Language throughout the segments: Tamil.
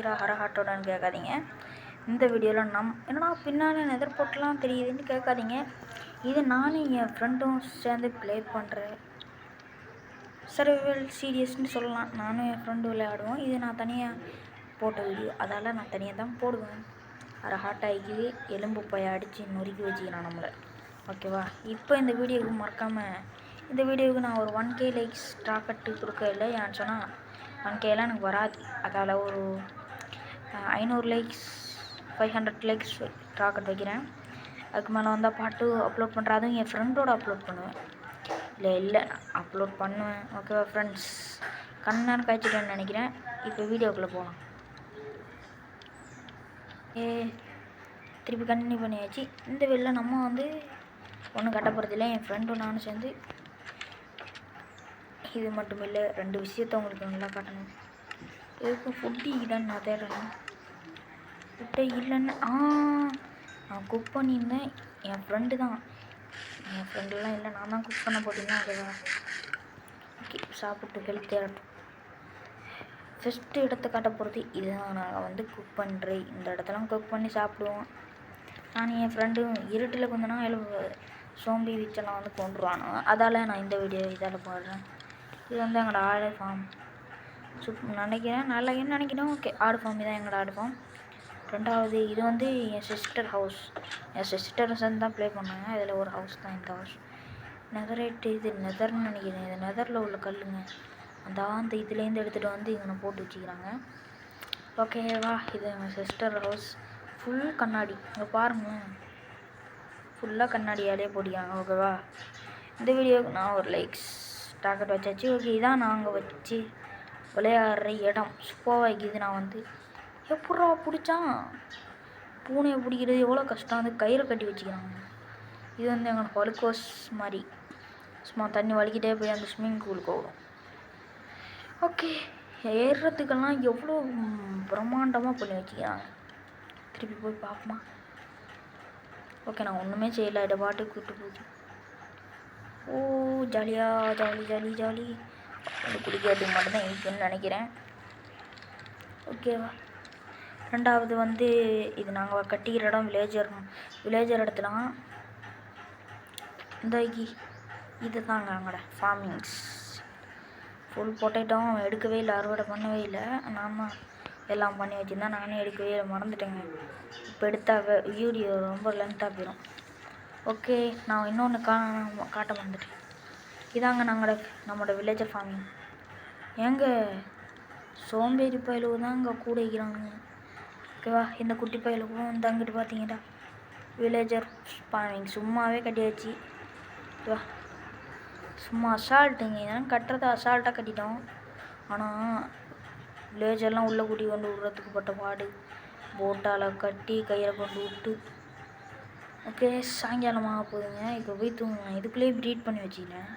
என்னடா ஹரஹாட்டோடன்னு கேட்காதீங்க. இந்த வீடியோவில் என்னடா பின்னாடி நெதர் போர்ட்லாம் தெரியுதுன்னு கேட்காதீங்க. இது நானும் என் ஃப்ரெண்டும் சேர்ந்து ப்ளே பண்ணுற சர்வைவல் சீரியஸ்ன்னு சொல்லலாம். நானும் என் ஃப்ரெண்டு விளையாடுவோம். இது நான் தனியாக போட்ட வீடியோ, அதால் நான் தனியாக தான் போடுவேன். ஹாட் ஆகிக்குது, எலும்பு போய் அடித்து நொறுக்கி வச்சுக்கிறான் நம்மளை. ஓகேவா? இப்போ இந்த வீடியோவுக்கு மறக்காமல் இந்த வீடியோவுக்கு நான் ஒரு 1K லைக்ஸ் டாக்கெட்டு கொடுக்க இல்லை. ஏன்னு சொன்னால் 1Kலாம் எனக்கு வராது. அதால் ஒரு 500 லைக்ஸ் 500 லைக்ஸ் டாக்கெட் வைக்கிறேன். அதுக்கு மேலே வந்தால் பாட்டு அப்லோட் பண்ணுறேன். அதுவும் என் ஃப்ரெண்டோடு அப்லோட் பண்ணுவேன். இல்லை அப்லோட் பண்ணுவேன். ஓகேவா ஃப்ரெண்ட்ஸ்? கண்ணான்னு காய்ச்சிட்டேன்னு நினைக்கிறேன். இப்போ வீடியோக்குள்ளே போகலாம். திருப்பி கண்டினியூ பண்ணியாச்சு. இந்த வெளில நம்ம ஒன்றும் கட்ட போகிறதில்ல. என் ஃப்ரெண்டும் நானும் சேர்ந்து இது மட்டும் இல்லை, 2 விஷயத்த உங்களுக்கு நல்லா காட்டணும். எதுக்கு ஃபுட்டு இல்லைன்னு நான் தேடணும். ஃபுட்டே இல்லைன்னு நான் குக் பண்ணியிருந்தேன். என் ஃப்ரெண்டு தான், என் ஃப்ரெண்டுலாம் இல்லை, நான் தான் குக் பண்ண போட்டிருந்தேன். ஓகேவா? ஓகே, சாப்பிட்டு ஹெல்த் தேடட்டும். ஃபஸ்ட்டு இடத்த காட்ட போகிறது இதுதான். நாங்கள் குக் பண்ணுறேன். இந்த இடத்தெல்லாம் குக் பண்ணி சாப்பிடுவோம். நான் என் ஃப்ரெண்டும் இருட்டில் கொஞ்ச நாள் சோம்பி வீச்செல்லாம் கொண்டுருவானோ, அதால் நான் இந்த வீடியோ இதால் போடுறேன். இது எங்களோட ஆடு ஃபார்ம் நினைக்கிறேன். நல்லா என்ன நினைக்கிறேன். ஓகே, ஆடு ஃபார்ம் தான் எங்களோட ஆடு ஃபார்ம். ரெண்டாவது இது என் சிஸ்டர் ஹவுஸ். என் சிஸ்டர் சேர்ந்து தான் ப்ளே பண்ணாங்க. இதில் ஒரு ஹவுஸ் தான் இந்த ஹவுஸ். நெதரேட்டு, இது நெதர்னு நினைக்கிறேன். இது நெதரில் உள்ள கல்லுங்க. அந்த இதுலேருந்து எடுத்துகிட்டு இங்கே போட்டு வச்சுக்கிறாங்க. ஓகேவா? இது எங்கள் சிஸ்டர் ஹவுஸ். ஃபுல் கண்ணாடி. இங்கே பாருங்களேன், ஃபுல்லாக கண்ணாடியாலே போட்டிருக்காங்க. ஓகேவா? இந்த வீடியோவுக்கு நான் ஒரு லைக்ஸ் டாக்கெட் வச்சாச்சு. ஓகே, இதான் நாங்கள் வச்சு விளையாடுற இடம். சூப்பராக வைக்கிது. நான் எப்பட்றா பிடிச்சான் பூனையை பிடிக்கிறது எவ்வளோ கஷ்டம். கயிறை கட்டி வச்சுக்கிறாங்க. இது எங்களோட பலுக்கோஸ் மாதிரி சும்மா தண்ணி வலிக்கிட்டே போய் அந்த ஸ்விம்மிங் பூலுக்கு ஓடும். ஓகே, ஏறுறதுக்கெல்லாம் எவ்வளோ பிரம்மாண்டமாக பண்ணி வச்சுக்கிறாங்க. திருப்பி போய் பார்ப்போமா? ஓகே, நான் ஒன்றுமே செய்யலை. இதை பாட்டுக்கு கூப்பிட்டு போகுது. ஓ, ஜாலியாக ஜாலி. அது குடிக்கிறதுக்கு மட்டும்தான் இருக்குன்னு நினைக்கிறேன். ஓகேவா? ரெண்டாவது இது நாங்கள் கட்டிக்கிற இடம் வில்லேஜர் இடத்துலாம். இந்த இது தாங்க எங்களோட ஃபார்மிங்ஸ். ஃபுல் பொட்டேட்டோ எடுக்கவே இல்லை, அறுவடை பண்ணவே இல்லை. நான் எல்லாம் பண்ணி வச்சுருந்தேன். நானே எடுக்கவே மறந்துட்டேங்க. இப்போ எடுத்தால் வீடியோ ரொம்ப லென்த்தாக போயிடும். ஓகே, நான் இன்னொன்று காட்ட வந்துட்டேன். இதாங்க நம்மளோட வில்லேஜர் ஃபார்மிங். சோம்பேறி பயலுக்கு தான் இங்கே கூட வைக்கிறாங்க. ஓகேவா? இந்த குட்டி பயலுக்கும் அங்கிட்டு பார்த்தீங்கன்னா வில்லேஜர் ஃபார்மிங் சும்மாவே கட்டியாச்சு. ஓகேவா? சும்மா அசால்ட்டுங்க. இதெல்லாம் கட்டுறதை அசால்ட்டாக கட்டிட்டோம். ஆனால் வில்லேஜர்லாம் உள்ளே கூட்டி கொண்டு விடுறதுக்கு பட்ட பாடு. போட்டால் கட்டி கையில் கொண்டு விட்டு. ஓகே, சாயங்காலமாக போகுதுங்க. இப்போ போய் தூங்குவேன். இதுக்குள்ளேயே ப்ரீட் பண்ணி வச்சுக்கிட்டேன்.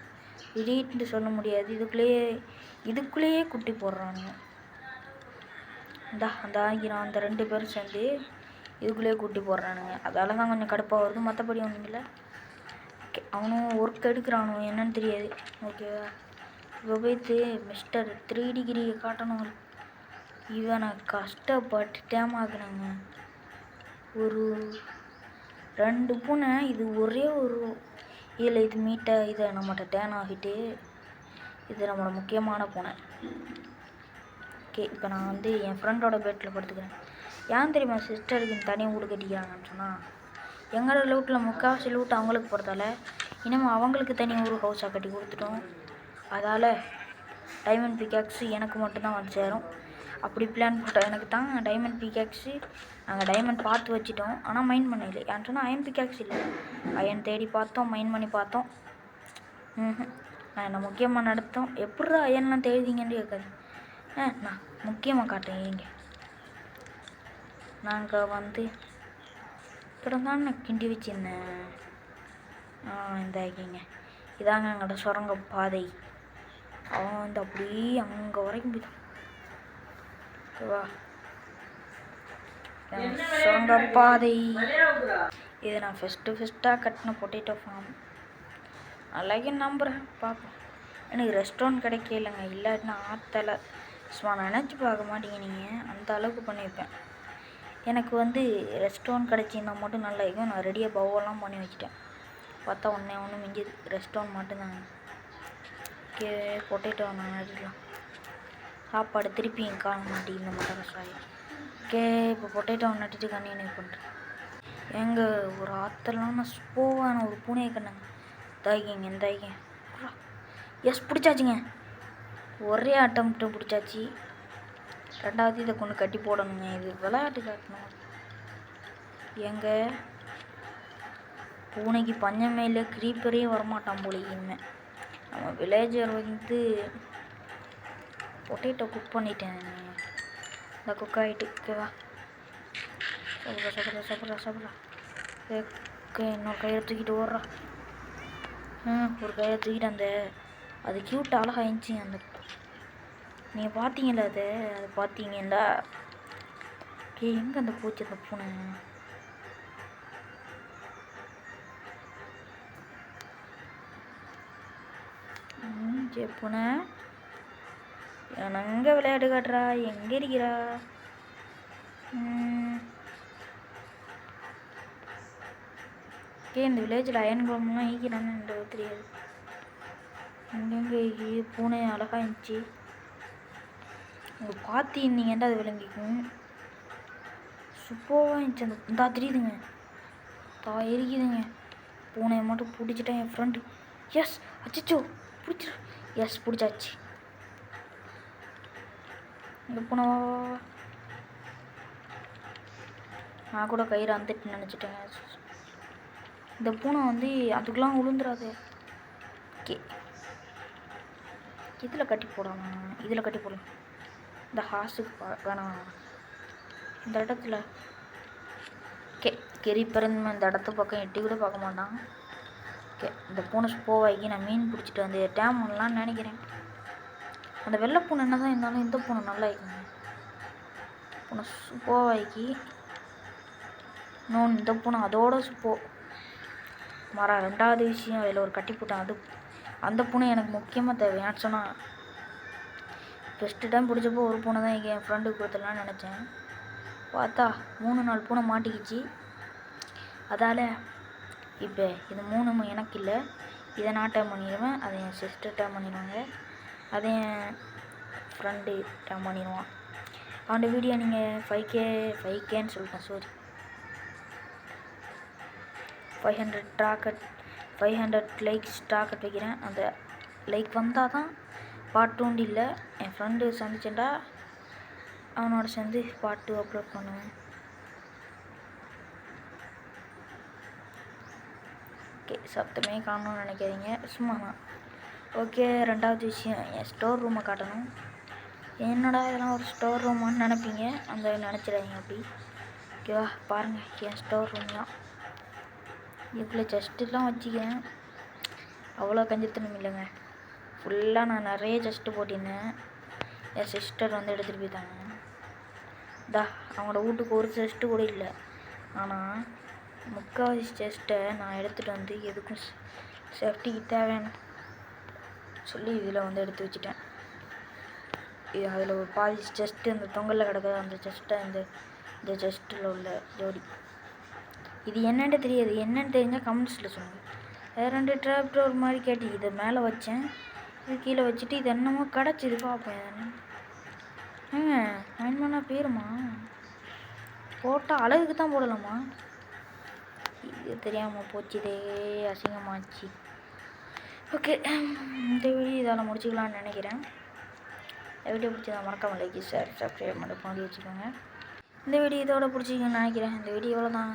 ப்ரீட்னு சொல்ல முடியாது, இதுக்குள்ளேயே குட்டி போடுறானுங்க. அந்த 2 பேரும் சேர்ந்து இதுக்குள்ளேயே குட்டி போடுறானுங்க. அதால் தான் கொஞ்சம் கடுப்பாக வருது, மற்றபடி ஒன்றும் இல்லை. ஓகே, அவனும் ஒர்க் எடுக்கிறானு என்னன்னு தெரியாது. ஓகேவா? இப்போ போய்த்து மிஸ்டர் 3 டிகிரியை காட்டணும். இவனை கஷ்டப்பட்டு டேமாக்குனாங்க. ஒரு 2 பூனை. இது ஒரே ஒரு இதில் இது மீட்டை இதை நம்மகிட்ட டேன் ஆகிட்டு. இது நம்மளோட முக்கியமான பூனை. ஓகே, இப்போ நான் என் ஃப்ரெண்டோட பெட்டில் படுத்துக்கிறேன். ஏன் தெரியுமா சிஸ்டருக்கு தனியாக வீடு கட்டிக்கிறாங்கன்னு சொன்னால், எங்களோட லூட்டில் முக்கால்வாசி லூட்டு அவங்களுக்கு போகிறதால இனிமேல் அவங்களுக்கு தனியாக ஒரு ஹவுஸாக கட்டி கொடுத்துட்டோம். அதால் டைமண்ட் பிக்காக்ஸு எனக்கு மட்டும்தான் சேரும். அப்படி பிளான் போட்டோம். எனக்கு தான் டைமண்ட் பிக்காக்ஸு நாங்கள் டைமண்ட் பார்த்து வச்சிட்டோம். ஆனால் மைண்ட் பண்ணல. ஏன்னு சொன்னால் அயன் பிக்காக்ஸ் இல்லை. அயன் தேடி பார்த்தோம், மைண்ட் பண்ணி பார்த்தோம். நான் என்ன முக்கியமாக நடத்தோம். எப்படி அயன்லாம் தேடிங்கன்னு கேட்காது. நான் முக்கியமாக காட்டேன். ஏங்க நாங்கள் இப்படி தான் நான் கிண்டி வச்சுருந்தேன். இந்த ஆகிங்க இதாங்க எங்களோட சுரங்க பாதை. அவன் அப்படியே அங்கே வரைக்கும் போய்தான். ஓகேவா? சுரங்கப்பாதை. இது நான் ஃபஸ்ட்டாக கட்டின பொட்டேட்டோ ஃபார்ம். நல்லாக்கே நம்புகிறேன். பார்ப்போம். எனக்கு ரெஸ்டாரண்ட் கிடைக்கலங்க. இல்லாட்டினா ஆற்றலை சும்மா நினச்சி பார்க்க மாட்டீங்க நீங்கள், அந்த அளவுக்கு பண்ணி வைப்பேன். எனக்கு வந்து ரெஸ்டாரண்ட் கிடச்சிருந்தா மட்டும் நல்லா இருக்கும். நான் ரெடியாக பவெல்லாம் பண்ணி வச்சுட்டேன். பார்த்தா ஒன்று மிஞ்சிது, ரெஸ்டாரண்ட் மட்டும்தாங்க. ஓகே, பொட்டேட்டோ நான் நடிக்கலாம். சாப்பாடு திருப்பியும் காண மாட்டேங்குது இந்த மட்டை கஷாயம். ஓகே, இப்போ பொட்டேட்டோ நட்டுட்டு கண்டினியூ பண்ணுறேன். எங்கள் ஒரு ஆத்தெல்லாம் நான் போவான ஒரு பூனையை கண்ணாங்க. தாய்க்கிங்க தாய்ங்க. எஸ், பிடிச்சாச்சுங்க. ஒரே அட்டம்ப்ட்டு பிடிச்சாச்சு. ரெண்டாவது இதை கொண்டு கட்டி போடணுங்க. இது விளையாட்டு காட்டணும். எங்கள் பூனைக்கு பஞ்சமே இல்லை, க்ரீப்பரே வரமாட்டான் போல. இனிமேல் நம்ம வில்லேஜர் வந்து பொட்டேட்டோ குக் பண்ணிட்டேன். இந்த குக் ஆகிட்டு ஓகேவா? சாப்பிட்றா. ஓகே, இன்னொரு கையை தூக்கிட்டு ஓடுறா. ஒரு கையை தூக்கிட்டு அந்த அது க்யூட் அழகாக இருந்துச்சு. அந்த நீங்கள் பார்த்தீங்களா? அது பார்த்தீங்களா? ஓகே, எங்கே அந்த பூச்சி, அந்த பூனை? பூனை எங்கே விளையாட்டு காட்டுறா? எங்கே இருக்கிறா? ஓகே, இந்த வில்லேஜில் அயன் குளம்லாம் ஈக்கிறான்னு தெரியாது. எங்கெங்கே பூனை அழகாக இருந்துச்சு. உங்கள் பார்த்திருந்தீங்கன்னா அது விளங்கிக்கும். சூப்பராக இருந்துச்சு. அந்த இந்தா தெரியுதுங்க, இருக்குதுங்க. பூனையை மட்டும் பிடிச்சிட்டேன் என் ஃப்ரெண்டு. எஸ், அச்சிச்சோ பிடிச்சிரு. எஸ், பிடிச்சாச்சு. இந்த பூனை நான் கூட கயிறு அந்துட்டு நினச்சிட்டேங்க. இந்த பூனை வந்து அதுக்கெலாம் விழுந்துடாது. ஓகே, இதில் கட்டி போடலாம். இதில் கட்டி போடலாம். இந்த ஹாஸுக்கு வேணாம். இந்த இடத்துல ஓகே, கெரி பிறந்த இந்த இடத்த பக்கம் எட்டி கூட பார்க்க மாட்டான். ஓகே, இந்த பூனை போவாக்கி நான் மீன் பிடிச்சிட்டு வந்து டேம் பண்ணலான்னு நினைக்கிறேன். அந்த வெள்ளை பூனை என்ன தான் இருந்தாலும் இந்த பூனை நல்லா இருக்குங்க. பூனை போவாக்கி இன்னொன்று இந்த பூனை அதோட சுப்போ மரம். ரெண்டாவது விஷயம், அதில் ஒரு கட்டி போட்டேன். அது அந்த பூனை எனக்கு முக்கியமாக தேவை. ஏன்னு சொன்னால் ஃபஸ்ட்டு டைம் பிடிச்சப்போ ஒரு பூனை தான் என் ஃப்ரெண்டுக்கு கொடுத்துடலான்னு நினச்சேன். பார்த்தா 3-4 பூனை மாட்டிக்கிச்சு. அதால் இப்போ இது 3 எனக்கு இல்லை. இதை நான் டேம் பண்ணிடுவேன், அதை என் சிஸ்டர் டேம் பண்ணிடுவாங்க, அதை என் ஃப்ரெண்டு டேம் பண்ணிடுவான். அந்த வீடியோ நீங்கள் 5Kன்னு சொல்லிட்டேன், சாரி 500 லைக்ஸ் டார்கெட் வைக்கிறேன். அந்த லைக் வந்தால் தான் பார்ட் 2 இல்லை. என் ஃப்ரெண்டு சந்திச்சேன்டா, அவனோட சேர்ந்து பார்ட் 2 அப்லோட் பண்ணுவேன். ஓகே, சப்தமே காணணும்னு நினைக்காதீங்க, சும்மா தான். ஓகே, ரெண்டாவது விஷயம், என் ஸ்டோர் ரூமை காட்டணும். என்னடா இதெல்லாம் ஒரு ஸ்டோர் ரூமான்னு நினைப்பீங்க, அந்த நினச்சிடாதீங்க அப்படி. ஓகேவா? பாருங்கள், என் ஸ்டோர் ரூம் தான். இவ்வளோ செஸ்ட்டுலாம் வச்சுக்கிறேன். அவ்வளோ கஞ்சத்தனம் இல்லைங்க. ஃபுல்லாக நான் நிறைய செஸ்ட்டு போட்டிருந்தேன். என் சிஸ்டர் வந்து எடுத்துகிட்டு போயிட்டாங்க. அவங்களோட வீட்டுக்கு ஒரு செஸ்ட்டு கூட இல்லை. ஆனால் முக்கால்வாசி செஸ்ட்டை நான் எடுத்துகிட்டு வந்து எதுக்கும் சேஃப்டிக்கு தேவையான சொல்லி இதில் வந்து எடுத்து வச்சுட்டேன். இது அதில் ஒரு பாதி செஸ்ட்டு இந்த தொங்கலில் கிடக்குது. அந்த செஸ்ட்டை இந்த செஸ்ட்டில் உள்ள ஜோடி இது என்னென்னு தெரியாது. என்னென்னு தெரிஞ்சால் கமெண்ட்ஸில் சொல்லுங்கள். வேறு 2 ட்ராப் டோர் மாதிரி கேட்டு இதை மேலே வச்சேன், இது கீழே வச்சுட்டு இது என்னமோ கிடச்சிது பார்ப்பேன். அயன் பண்ணால் போயிருமா? போட்டால் அழகுக்கு தான் போடலாமா? இது தெரியாமல் போச்சுதே, அசிங்கமாச்சு. ஓகே, இந்த வீடியோ இதால் முடிச்சுக்கலான்னு நினைக்கிறேன். இந்த வீடியோ பிடிச்சதா மறக்காமல் லைக், ஷேர், சப்ஸ்கிரைப் மட்டும் பண்ணி வச்சுக்கோங்க. இந்த வீடியோ இதோட பிடிச்சிக்கன்னு நினைக்கிறேன். இந்த வீடியோவில் தான்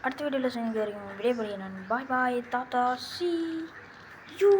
அடுத்த வீடியோவில் சேர்ந்து வரைக்கும் விடைபெறுகிறேன். பாய் பாய், டாடா, see you.